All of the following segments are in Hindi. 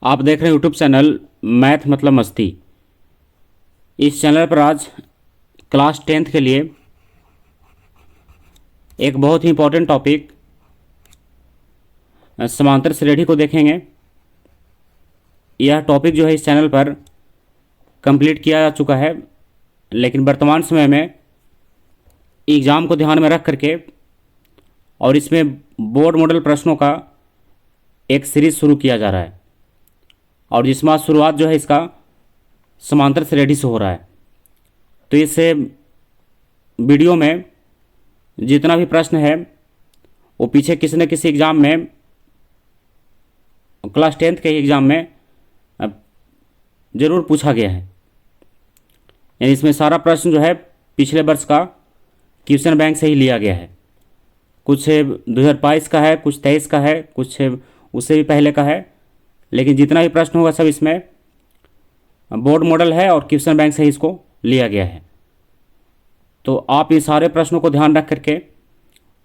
आप देख रहे हैं यूट्यूब चैनल मैथ मतलब मस्ती। इस चैनल पर आज क्लास 10th के लिए एक बहुत ही इम्पोर्टेंट टॉपिक समांतर श्रेणी को देखेंगे। यह टॉपिक जो है इस चैनल पर कंप्लीट किया जा चुका है, लेकिन वर्तमान समय में एग्ज़ाम को ध्यान में रख करके और इसमें बोर्ड मॉडल प्रश्नों का एक सीरीज़ शुरू किया जा रहा है और जिसमें शुरुआत जो है इसका समांतर श्रेणी से हो रहा है। तो इस वीडियो में जितना भी प्रश्न है वो पीछे किसी न किसी एग्ज़ाम में, क्लास 10th के एग्ज़ाम में ज़रूर पूछा गया है। यानी इसमें सारा प्रश्न जो है पिछले वर्ष का क्वेश्चन बैंक से ही लिया गया है। कुछ 2022 का है, कुछ 23 का है, कुछ उससे भी पहले का है, लेकिन जितना भी प्रश्न होगा सब इसमें बोर्ड मॉडल है और क्वेश्चन बैंक से ही इसको लिया गया है। तो आप ये सारे प्रश्नों को ध्यान रख करके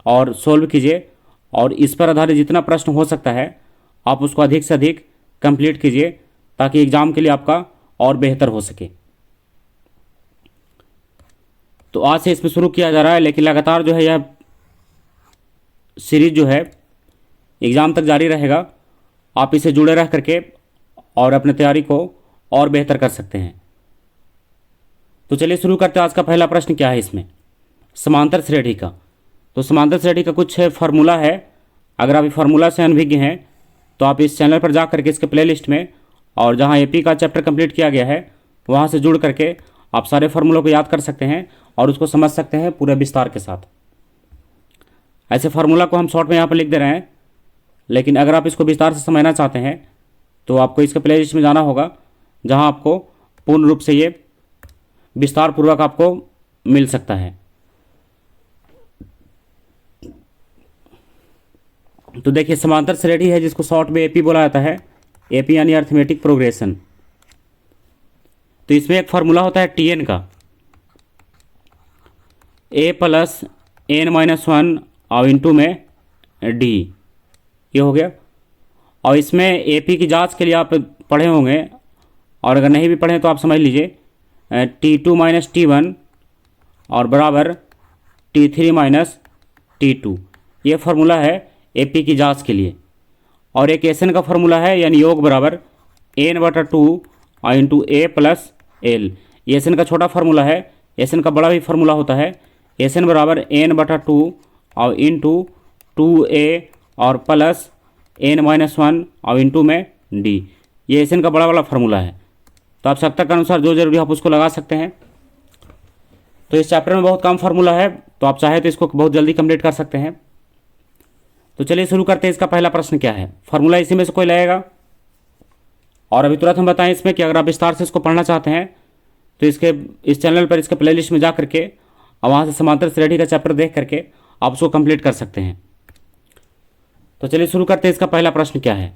और सोल्व कीजिए और इस पर आधारित जितना प्रश्न हो सकता है आप उसको अधिक से अधिक कंप्लीट कीजिए ताकि एग्ज़ाम के लिए आपका और बेहतर हो सके। तो आज से इसमें शुरू किया जा रहा है, लेकिन लगातार जो है यह सीरीज जो है एग्ज़ाम तक जारी रहेगा। आप इसे जुड़े रह करके और अपने तैयारी को और बेहतर कर सकते हैं। तो चलिए शुरू करते हैं। आज का पहला प्रश्न क्या है इसमें, समांतर श्रेणी का। तो समांतर श्रेणी का कुछ फार्मूला है। अगर आप फार्मूला से अनभिज्ञ हैं तो आप इस चैनल पर जा करके इसके प्लेलिस्ट में और जहां एपी का चैप्टर कंप्लीट किया गया है वहां से जुड़ करके आप सारे फार्मूलों को याद कर सकते हैं और उसको समझ सकते हैं पूरे विस्तार के साथ। ऐसे फार्मूला को हम शॉर्ट में यहाँ पर लिख दे रहे हैं, लेकिन अगर आप इसको विस्तार से समझना चाहते हैं तो आपको इसके प्लेलिस्ट में जाना होगा जहां आपको पूर्ण रूप से ये विस्तार पूर्वक आपको मिल सकता है। तो देखिए समांतर श्रेणी है जिसको शॉर्ट में एपी बोला जाता है, एपी यानी अर्थमेटिक प्रोग्रेशन। तो इसमें एक फार्मूला होता है टीएन का, ए प्लस एन माइनस 1 और इंटू में डी, ये हो गया। और इसमें एपी की जांच के लिए आप पढ़े होंगे और अगर नहीं भी पढ़े तो आप समझ लीजिए T2 माइनस T1 और बराबर T3 माइनस T2, ये फार्मूला है एपी की जांच के लिए। और एक एसएन का फार्मूला है यानी योग बराबर n/2 और इंटू ए प्लस एल। ये एसएन का छोटा फार्मूला है, एसएन का बड़ा भी फार्मूला होता है। एसएन बराबर n/2 और इंटू 2a और प्लस n-1 और इंटू में d, ये एसएन का बड़ा वाला फार्मूला है। तो आप आवश्यकता के अनुसार जो जरूरी आप उसको लगा सकते हैं। तो इस चैप्टर में बहुत कम फार्मूला है, तो आप चाहे तो इसको बहुत जल्दी कंप्लीट कर सकते हैं। तो चलिए शुरू करते हैं। इसका पहला प्रश्न क्या है, फार्मूला इसी में से कोई लगेगा। और अभी तुरंत हम बताएं इसमें कि अगर आप विस्तार से इसको पढ़ना चाहते हैं तो इस चैनल पर इसके प्लेलिस्ट में जा करके और वहाँ से समांतर श्रेणी का चैप्टर देख करके आप उसको कंप्लीट कर सकते हैं। तो चलिए शुरू करते हैं। इसका पहला प्रश्न क्या है,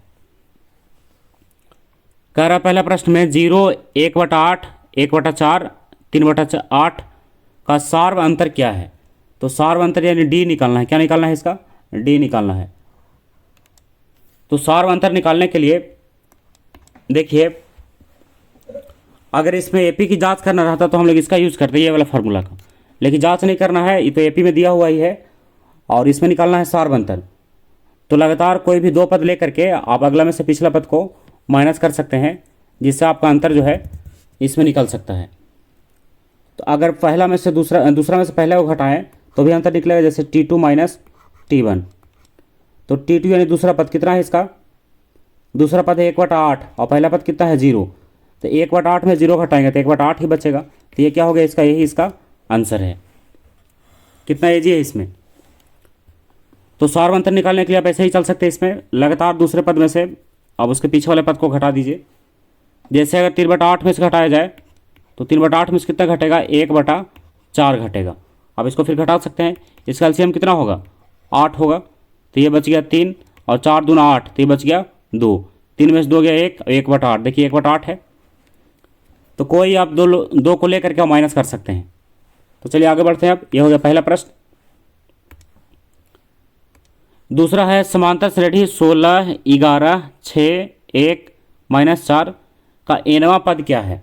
कह रहा पहला प्रश्न में 0, 1/8, 1/4, 3/8 का सार्व अंतर क्या है। तो सार्व अंतर यानी डी निकालना है। क्या निकालना है इसका, डी निकालना है। तो सार्व अंतर निकालने के लिए देखिए अगर इसमें एपी की जांच करना रहता तो हम लोग इसका यूज़ करते ये वाला फार्मूला का, लेकिन जांच नहीं करना है, ये तो एपी में दिया हुआ ही है और इसमें निकालना है सार्व अंतर। तो लगातार कोई भी दो पद लेकर के आप अगला में से पिछला पद को माइनस कर सकते हैं, जिससे आपका अंतर जो है इसमें निकल सकता है। तो अगर पहला में से दूसरा में से पहले को घटाएं तो भी अंतर निकलेगा, जैसे T2 माइनस T1। तो T2 यानी दूसरा पद कितना है इसका, दूसरा पद है 1/8 और पहला पद कितना है 0। तो 1/8 में 0 घटाएंगे तो 1/8 ही बचेगा। तो ये क्या हो गया इसका, यही इसका आंसर है। कितना एजी है इसमें। तो सार्व अंतर निकालने के लिए आप ऐसे ही चल सकते हैं। इसमें लगातार दूसरे पद में से अब उसके पीछे वाले पद को घटा दीजिए। जैसे अगर 3/8 में से घटाया जाए तो 3/8 में से कितना घटेगा, 1/4 घटेगा। अब इसको फिर घटा सकते हैं। इसका एलसीएम कितना होगा, 8 होगा। तो ये बच गया 3 और 4 दूना 8, तो ये बच गया 2। 3 में से 2 गया 1, 1/8। देखिए 1/8 है, तो कोई आप दो को लेकर के माइनस कर सकते हैं। तो चलिए आगे बढ़ते हैं। अब ये हो गया पहला प्रश्न। दूसरा है समांतर श्रेणी 16, 11, 6, 1, -4 का nवां पद क्या है।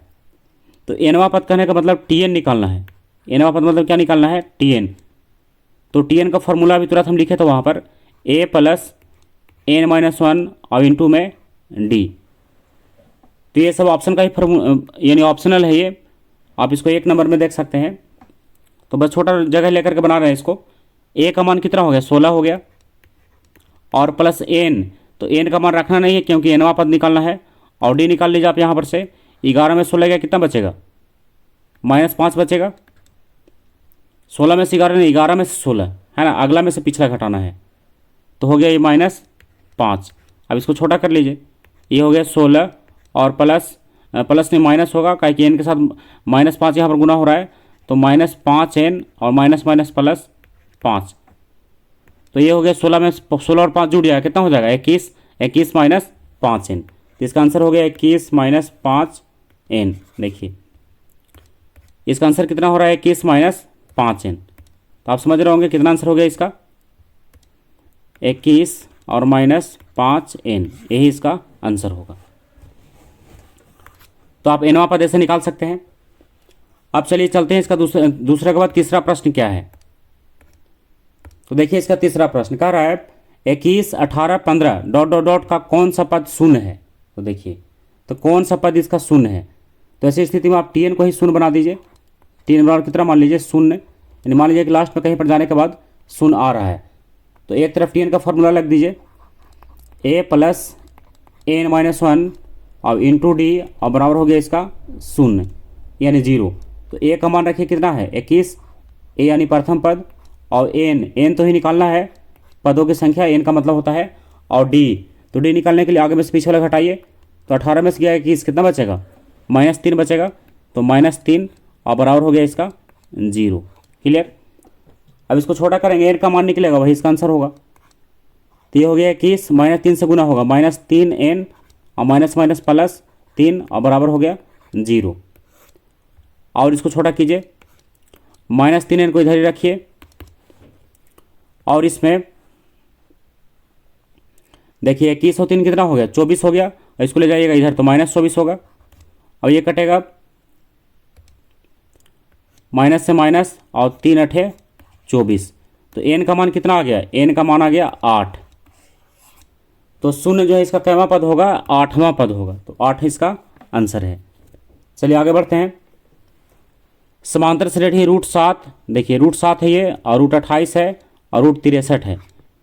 तो nवां पद कहने का मतलब tn निकालना है। nवां पद मतलब क्या निकालना है, tn। तो tn का फॉर्मूला भी तुरंत हम लिखे थे वहाँ पर, a प्लस n-1 और इंटू में d। तो ये सब ऑप्शन का ही यानी ऑप्शनल है ये, आप इसको 1 नंबर में देख सकते हैं। तो बस छोटा जगह लेकर के बना रहे हैं इसको। a का मान कितना हो गया, 16 हो गया, और प्लस n, तो n का मान रखना नहीं है क्योंकि nवां पद निकालना है। और d निकाल लीजिए आप यहाँ पर से, 11 में 16 गया कितना बचेगा, -5 बचेगा। 16 में से 11 नहीं, 11 में से 16 है ना, अगला में से पिछला घटाना है, तो हो गया ये -5। अब इसको छोटा कर लीजिए, ये हो गया 16 और प्लस नहीं माइनस होगा, काहे कि n के साथ -5 यहाँ पर गुना हो रहा है, तो -5n और माइनस प्लस 5। तो ये हो गया 16 में 16 और 5 जुड़ जाएगा, कितना हो जाएगा 21, 21 माइनस 5n। तो इसका आंसर हो गया 21 माइनस 5n। देखिए इसका आंसर कितना हो रहा है, 21 माइनस 5n। तो आप समझ रहे होंगे कितना आंसर हो गया इसका, 21 और -5n, यही इसका आंसर होगा। तो आप nवां पद ऐसे निकाल सकते हैं। अब चलिए चलते हैं इसका दूसरे के बाद तीसरा प्रश्न क्या है। तो देखिए इसका तीसरा प्रश्न कह रहा है 21, 18, 15 ... का कौन सा पद शून्य है। तो देखिए तो कौन सा पद इसका शून्य है। तो ऐसी स्थिति में आप tn को ही शून्य बना दीजिए। tn बराबर कितना मान लीजिए, शून्य। यानी मान लीजिए कि लास्ट में कहीं पर जाने के बाद शून्य आ रहा है, तो एक तरफ tn का फॉर्मूला लग दीजिए, a प्लस n-1 और इंटू डी, और बराबर हो गया इसका शून्य यानी 0। तो a का मान रखिए कितना है 21, a यानी प्रथम पद, और n तो ही निकालना है, पदों की संख्या n का मतलब होता है, और d, तो d निकालने के लिए आगे में से पीछे वाला घटाइए। तो 18 में से गया 21, कितना बचेगा, -3 बचेगा, तो -3 और बराबर हो गया इसका 0। क्लियर। अब इसको छोटा करेंगे, n का मान निकलेगा, वही इसका आंसर होगा। तो ये हो गया 21, -3 से गुना होगा, -3n और माइनस प्लस 3 और बराबर हो गया 0। और इसको छोटा कीजिए, -3n को इधर ही रखिए, और इसमें देखिए 21 और 3 कितना हो गया, 24 हो गया, और इसको ले जाइएगा इधर तो -24 होगा। अब ये कटेगा, माइनस से माइनस, और 3 अठे 24। तो n का मान कितना आ गया, n का मान आ गया 8। तो शून्य जो है इसका कैवा पद होगा, 8वां पद होगा, तो 8 इसका आंसर है। चलिए आगे बढ़ते हैं। समांतर से रेट है √7, देखिए √7 है ये, और √28 है, और √63 है।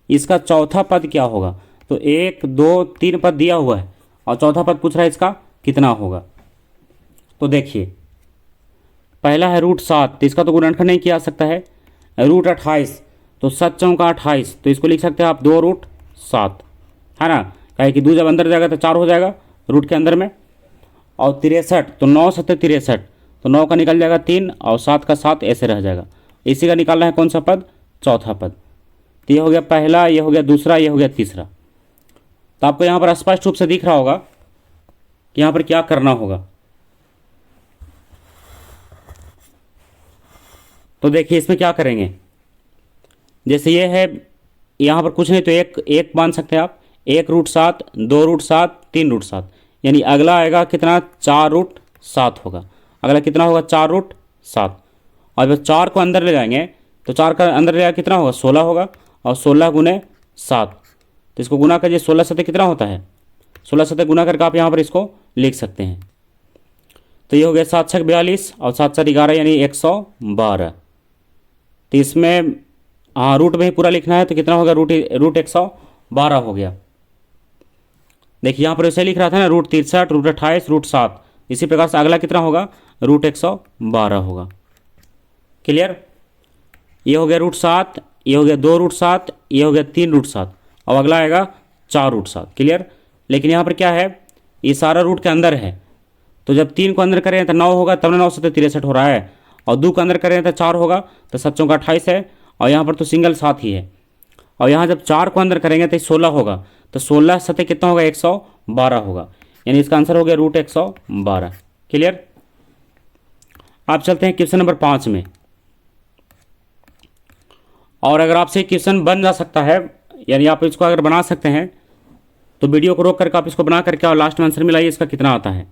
इसका चौथा पद क्या होगा। तो 1, 2, 3 पद दिया हुआ है, और चौथा पद पूछ रहा है इसका कितना होगा। तो देखिए पहला है √7, तो इसका तो गुणनखंड नहीं किया जा सकता है। √28, तो 7 चौका 28, तो इसको लिख सकते हैं आप 2√7, है ना, कहे कि 2 जब अंदर जाएगा तो 4 हो जाएगा रूट के अंदर में। और 63, तो 9 7 63, तो 9 का निकल जाएगा 3, और 7 का 7 ऐसे रह जाएगा। इसी का निकालना है कौन सा पद, चौथा पद। तो ये हो गया पहला, ये हो गया दूसरा, ये हो गया तीसरा। तो आपको यहाँ पर स्पष्ट रूप से दिख रहा होगा कि यहाँ पर क्या करना होगा। तो देखिए इसमें क्या करेंगे, जैसे ये है यहाँ पर कुछ नहीं, तो एक मान सकते हैं आप, 1√7, 2√7, 3√7, यानी अगला आएगा कितना, 4√7 होगा। अगला कितना होगा, 4√7। और जब 4 को अंदर ले जाएंगे, तो 4 का अंदर ले जाएगा कितना होगा, 16 होगा, और 16 गुने 7, तो इसको गुना करिए, 16 7 कितना होता है, 16 7 गुना करके आप यहाँ पर इसको लिख सकते हैं। तो ये हो गया 7 6 42, और 7 4 11 यानी 112। तो इसमें हाँ रूट में ही पूरा लिखना है, तो कितना होगा, रूट 112 हो गया। देखिए यहाँ पर ऐसे लिख रहा था ना, √63, √28, √7। इसी प्रकार से अगला कितना होगा, √112 होगा। क्लियर। ये हो गया √7, ये हो गया 2√7, ये हो गया 3√7, अब अगला आएगा 4√7। क्लियर। लेकिन यहाँ पर क्या है, ये सारा रूट के अंदर है, तो जब 3 को अंदर करें तो 9 होगा, तब 9 7 63 हो रहा है, और 2 को अंदर करें तो 4 होगा, तो 7 चौका 28 है, और यहाँ पर तो सिंगल 7 ही है। और यहाँ जब 4 को अंदर करेंगे तो 16 होगा, तो 16 7 कितना होगा, 112 होगा, यानी इसका आंसर हो गया √112। क्लियर। आप चलते हैं क्वेश्चन नंबर 5 में। और अगर आपसे क्वेश्चन बन जा सकता है, यानी आप इसको अगर बना सकते हैं, तो वीडियो को रोक करके आप इसको बना करके और लास्ट में आंसर मिलाइए इसका कितना आता है।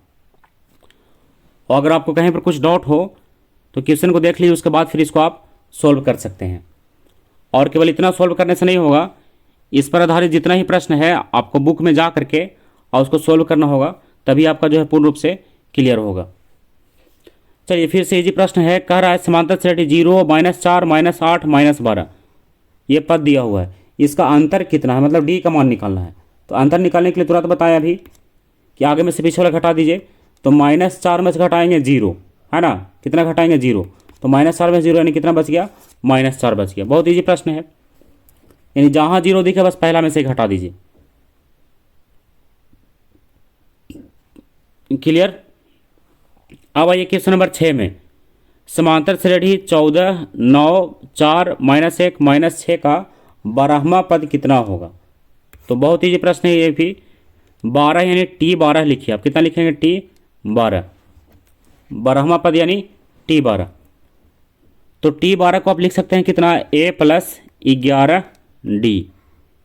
और अगर आपको कहीं पर कुछ डाउट हो तो क्वेश्चन को देख लीजिए, उसके बाद फिर इसको आप सोल्व कर सकते हैं। और केवल इतना सोल्व करने से नहीं होगा, इस पर आधारित जितना ही प्रश्न है आपको बुक में जा करके और उसको सोल्व करना होगा, तभी आपका जो है पूर्ण रूप से क्लियर होगा। चलिए फिर से इजी प्रश्न है, कह रहा है समांतर श्रेणी 0, -4, -8, -12 ये पद दिया हुआ है, इसका अंतर कितना है, मतलब डी का मान निकालना है। तो अंतर निकालने के लिए तुरंत बताया अभी कि आगे में से पीछे वाला घटा दीजिए। तो -4 में से घटाएंगे 0, है ना, कितना घटाएंगे 0, तो -4 में 0 यानी कितना बच गया, -4 बच गया। बहुत ईजी प्रश्न है, यानी जहाँ 0 दिखे बस पहला में से घटा दीजिए। क्लियर। अब आइए क्वेश्चन नंबर 6 में, समांतर श्रेणी 14, 9, 4, -1, -6 का 12वां पद कितना होगा। तो बहुत ईजी प्रश्न है ये भी। 12 यानी T12 लिखिए आप, कितना लिखेंगे T12, 12वां पद यानी T12। तो T12 को आप लिख सकते हैं कितना, A + 11D,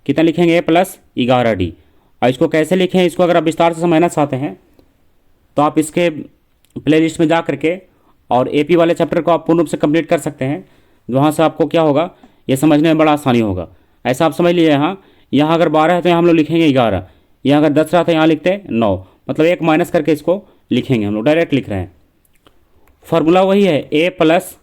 कितना लिखेंगे, A + 11D। और इसको कैसे लिखें, इसको अगर आप विस्तार से समझना चाहते हैं तो आप इसके प्लेलिस्ट में जा करके और AP वाले चैप्टर को आप पूर्ण रूप से कंप्लीट कर सकते हैं। वहाँ से आपको क्या होगा, ये समझने में बड़ा आसानी होगा। ऐसा आप समझ लीजिए, यहाँ अगर 12 है तो यहाँ हम लोग लिखेंगे 11, यहाँ अगर 10 रहा तो यहाँ लिखते हैं 9, मतलब एक माइनस करके इसको लिखेंगे, हम लोग डायरेक्ट लिख रहे हैं। फार्मूला वही है, A +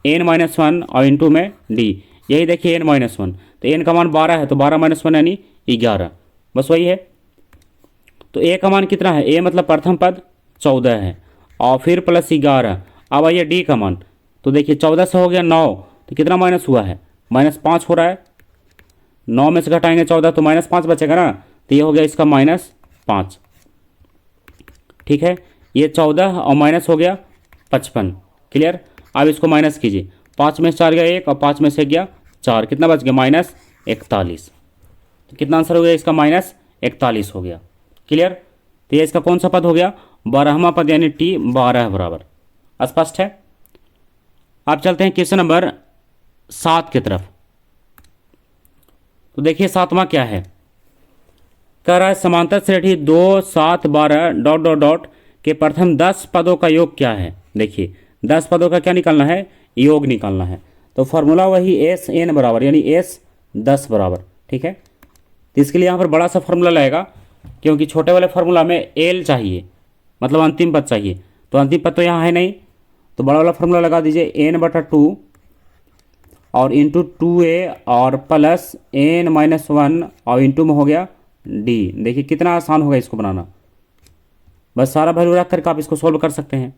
n-1 और इंटू में D, यही देखिए n-1, तो n का मान 12 है तो 12 - 1 यानी 11, बस वही है। तो A का मान कितना है, A मतलब प्रथम पद 14 है और फिर +11। अब आइए D का मान, तो देखिए 14 से हो गया 9, तो कितना माइनस हुआ है, -5 हो रहा है। 9 में से घटाएंगे 14 तो -5 बचेगा ना, तो ये हो गया इसका -5। ठीक है, ये 14 और माइनस हो गया 55। क्लियर। अब इसको माइनस कीजिए, 5 में से 4 गया 1 और 5 में से गया 4, कितना बच गया, -41। तो कितना आंसर हो गया इसका, -41 हो गया। क्लियर। तो ये इसका कौन सा पद हो गया, 12वां पद यानी T12 बराबर। स्पष्ट है। अब चलते हैं क्वेश्चन नंबर 7 की तरफ। तो देखिए 7वां क्या है, कह रहा है समांतर श्रेणी 2, 7, 12 ... के प्रथम 10 पदों का योग क्या है। देखिए 10 पदों का क्या निकालना है, योग निकालना है। तो फार्मूला वही SN बराबर यानी S 10 बराबर। ठीक है, तो इसके लिए यहाँ पर बड़ा सा फार्मूला लगेगा, क्योंकि छोटे वाले फार्मूला में L चाहिए, मतलब अंतिम पद चाहिए। तो अंतिम पद तो यहाँ है नहीं, तो बड़ा वाला फार्मूला लगा दीजिए, n/2 और इंटू 2a और प्लस n-1 और इंटू में हो गया d। देखिए कितना आसान होगा इसको बनाना, बस सारा वैल्यू रख करके आप इसको सोल्व कर सकते हैं।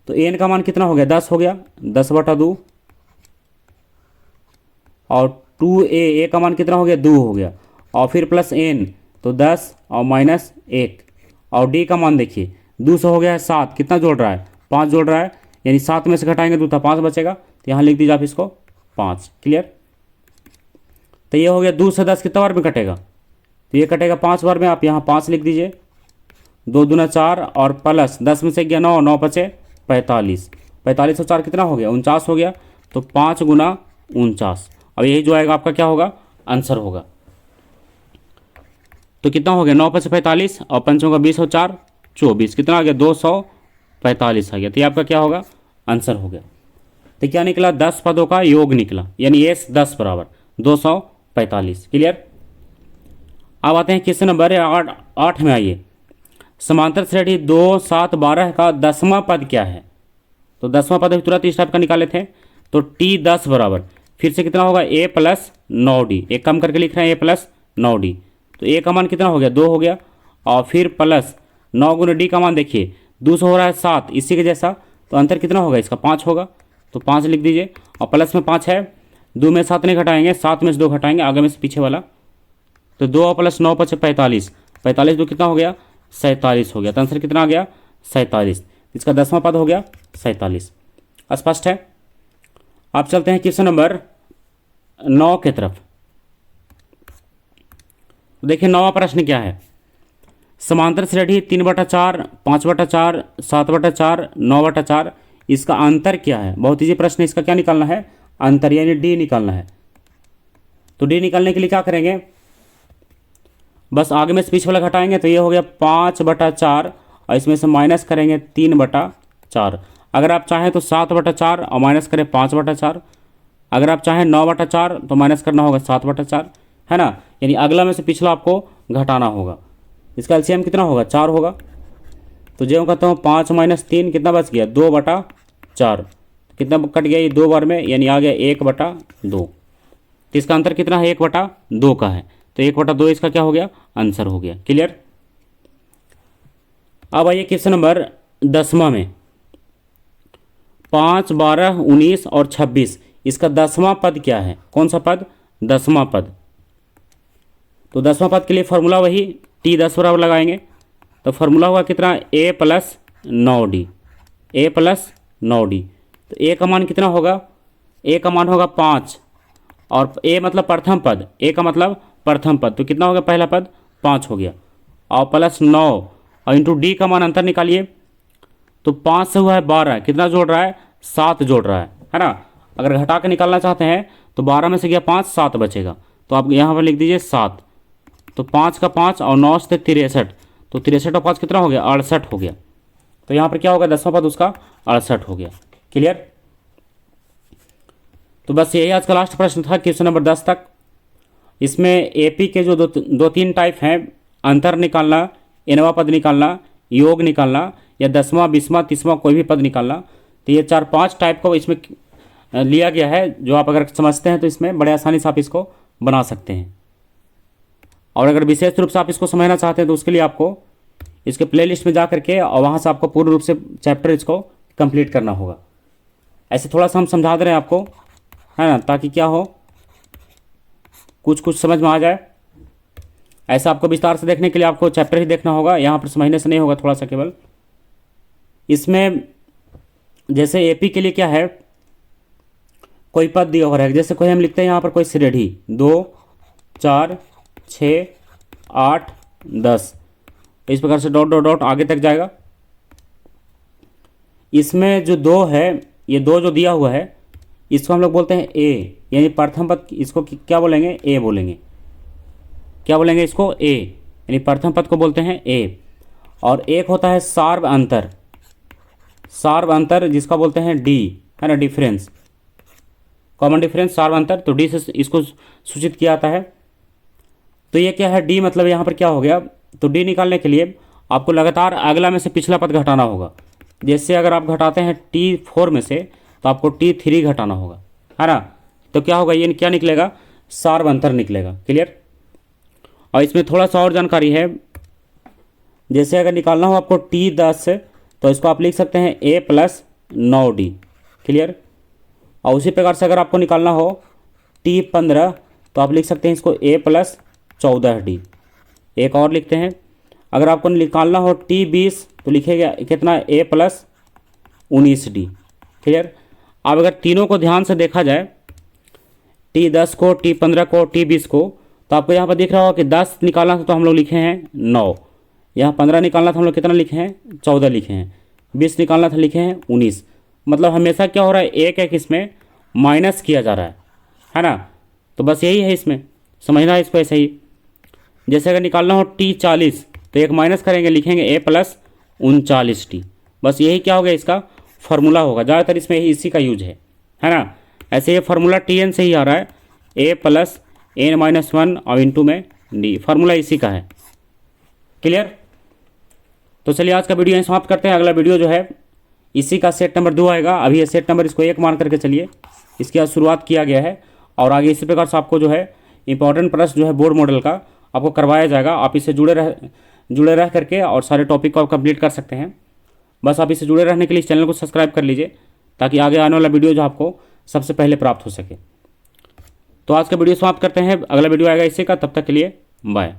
तो n का मान कितना हो गया, 10 हो गया, 10/2 और 2a का मान कितना हो गया, 2 हो गया, और फिर प्लस n तो 10 और -1 और d का मान देखिए 2 से हो गया है 7, कितना जोड़ रहा है, 5 जोड़ रहा है, यानी 7 में से घटाएंगे 2 था 5 बचेगा, तो यहाँ लिख दीजिए आप इसको 5। क्लियर। तो ये हो गया 2 से 10 कितना बार में कटेगा, तो ये कटेगा 5 बार में, आप यहाँ 5 लिख दीजिए, 2 दूना 4 और प्लस 10 में से गया 9, 9 बचे 45, 45 और 4 कितना हो गया, 49 हो गया। तो 5 × 49, अब यही जो आएगा आपका क्या होगा, आंसर होगा। तो कितना हो गया, 9 × 45 और 5 × 20 और 4 24, कितना आ गया, 245 आ गया। तो ये आपका क्या होगा, आंसर हो गया। तो क्या निकला, 10 पदों का योग निकला, यानी S 10 बराबर 245। क्लियर। अब आते हैं क्वेश्चन नंबर 8 में। आइए, समांतर श्रेणी 2, 7, 12 का 10वां पद क्या है। तो 10वां पद तुरंत इस टाइप का निकाले थे, तो T 10 बराबर फिर से कितना होगा, A + 9D, एक कम करके लिख रहे हैं A + 9D। तो A का मान कितना हो गया, 2 हो गया, और फिर प्लस 9 × D का मान देखिए 2 से हो रहा है 7, इसी के जैसा, तो अंतर कितना होगा इसका, 5 होगा, तो 5 लिख दीजिए, और प्लस में 5 है, 2 में 7 नहीं घटाएंगे, 7 में से 2 घटाएंगे, आगे में से पीछे वाला, तो 2 और प्लस 9 = 45, 45 2 कितना हो गया, 47 हो गया। तो आंसर कितना आ गया, 47। इसका 10वां पद हो गया 47। स्पष्ट है। आप चलते हैं क्वेश्चन नंबर 9 की तरफ। देखिए 9वां प्रश्न क्या है, समांतर श्रेणी 3/4, 5/4, 7/4, 9/4, इसका अंतर क्या है। बहुत ईजी प्रश्न है, इसका क्या निकालना है, अंतर यानी D निकालना है। तो D निकालने के लिए क्या करेंगे, बस आगे में से पीछे वाला घटाएंगे तो ये हो गया 5/4 और इसमें से माइनस करेंगे 3/4। अगर आप चाहें तो 7/4 और माइनस करें 5/4। अगर आप चाहें 9/4 तो माइनस करना होगा 7/4, है ना। यानी अगला में से पिछला आपको घटाना होगा। इसका एलसीएम कितना होगा? 4 होगा। तो जो कहता हूँ 5 - 3 कितना बच गया? 2/4। कितना कट गया ये 2 बार में, यानी आ गया 1/2। तो इसका अंतर कितना है? 1/2 का है। तो 1/2 इसका क्या हो गया? आंसर हो गया। क्लियर। अब आइए क्वेश्चन नंबर 10वां में 5, 12, 19 और 26, इसका 10वां पद क्या है? कौन सा पद? 10वां पद। तो 10वां पद के लिए फॉर्मूला वही T10 बराबर लगाएंगे। तो फॉर्मूला हुआ कितना? A + 9D। A + 9D। तो A का मान कितना होगा? A का मान होगा 5 और A मतलब प्रथम पद, A का मतलब प्रथम पद, तो कितना हो गया? पहला पद 5 हो गया और प्लस 9 और इंटू D का मान अंतर निकालिए। तो 5 से हुआ है 12, कितना जोड़ रहा है? 7 जोड़ रहा है ना। अगर घटा के निकालना चाहते हैं तो 12 में से गया 5, 7 बचेगा। तो आप यहाँ पर लिख दीजिए 7। तो 5 का 5 और 9 से 63, तो 63 और 5 कितना हो गया? 68 हो गया। तो यहाँ पर क्या होगा? 10वां पद उसका 68 हो गया। क्लियर। तो बस यही आज का लास्ट प्रश्न था क्वेश्चन नंबर 10 तक। इसमें एपी के जो दो तीन टाइप हैं, अंतर निकालना, nवां पद निकालना, योग निकालना या 10वां, 20वां, 30वां कोई भी पद निकालना, तो ये 4-5 टाइप को इसमें लिया गया है, जो आप अगर समझते हैं तो इसमें बड़े आसानी से आप इसको बना सकते हैं। और अगर विशेष रूप से आप इसको समझना चाहते हैं तो उसके लिए आपको इसके प्लेलिस्ट में जा करके और वहाँ से आपको पूर्ण रूप से चैप्टर इसको कंप्लीट करना होगा। ऐसे थोड़ा सा हम समझा दे रहे हैं आपको, है ना, ताकि क्या हो, कुछ समझ में आ जाए। ऐसा आपको विस्तार से देखने के लिए आपको चैप्टर ही देखना होगा, यहाँ पर समझने से नहीं होगा। थोड़ा सा केवल इसमें जैसे एपी के लिए क्या है, कोई पद दिया हुआ है, जैसे कोई हम लिखते हैं यहाँ पर कोई श्रेणी 2, 4, 6, 8, 10, इस प्रकार से डॉट डॉट डॉट आगे तक जाएगा। इसमें जो 2 है, ये 2 जो दिया हुआ है इसको हम लोग बोलते हैं ए, यानी प्रथम पद। इसको क्या बोलेंगे? ए बोलेंगे। क्या बोलेंगे इसको? ए, यानी प्रथम पद को बोलते हैं ए। और एक होता है सार्व अंतर, सार्व अंतर जिसका बोलते हैं डी, है ना, डिफरेंस, कॉमन डिफरेंस, सार्व अंतर। तो डी से इसको सूचित किया जाता है। तो ये क्या है? डी मतलब यहाँ पर क्या हो गया? तो डी निकालने के लिए आपको लगातार अगला में से पिछला पद घटाना होगा। जैसे अगर आप घटाते हैं T4 में से तो आपको T3 घटाना होगा, है ना। तो क्या होगा? ये क्या निकलेगा? सार्व अंतर निकलेगा। क्लियर। और इसमें थोड़ा सा और जानकारी है, जैसे अगर निकालना हो आपको T10 तो इसको आप लिख सकते हैं A + 9D। क्लियर। और उसी प्रकार से अगर आपको निकालना हो T15 तो आप लिख सकते हैं इसको A + 14D। एक और लिखते हैं, अगर आपको निकालना हो T20 तो लिखेगा कितना? A + 19D। क्लियर। अब अगर तीनों को ध्यान से देखा जाए, T10 को, T15 को, T20 को, तो आपको यहाँ पर दिख रहा होगा कि 10 निकालना था तो हम लोग लिखे हैं 9, यहाँ 15 निकालना था हम लोग कितना लिखे हैं? 14 लिखे हैं, 20 निकालना था लिखे हैं 19। मतलब हमेशा क्या हो रहा है? एक एक इसमें माइनस किया जा रहा है ना। तो बस यही है, इसमें समझना है इसको ऐसे ही। जैसे अगर निकालना हो T40 तो एक माइनस करेंगे, लिखेंगे A + 39D। बस यही क्या हो गया? इसका फार्मूला होगा। ज़्यादातर इसमें इसी का यूज है ना। ऐसे ये फार्मूला TN से ही आ रहा है, A + n-1 और इंटू में D, फार्मूला इसी का है। क्लियर। तो चलिए आज का वीडियो यहीं समाप्त करते हैं। अगला वीडियो जो है इसी का सेट नंबर 2 आएगा। अभी ये सेट नंबर इसको 1 मान करके चलिए, इसकी आज शुरुआत किया गया है और आगे इसी प्रकार से आपको जो है इंपॉर्टेंट प्रश्न जो है बोर्ड मॉडल का आपको करवाया जाएगा। आप इससे जुड़े रह करके और सारे टॉपिक को आप कंप्लीट कर सकते हैं। बस आप इससे जुड़े रहने के लिए इस चैनल को सब्सक्राइब कर लीजिए, ताकि आगे आने वाला वीडियो जो आपको सबसे पहले प्राप्त हो सके। तो आज का वीडियो समाप्त करते हैं, अगला वीडियो आएगा इसी का। तब तक के लिए बाय।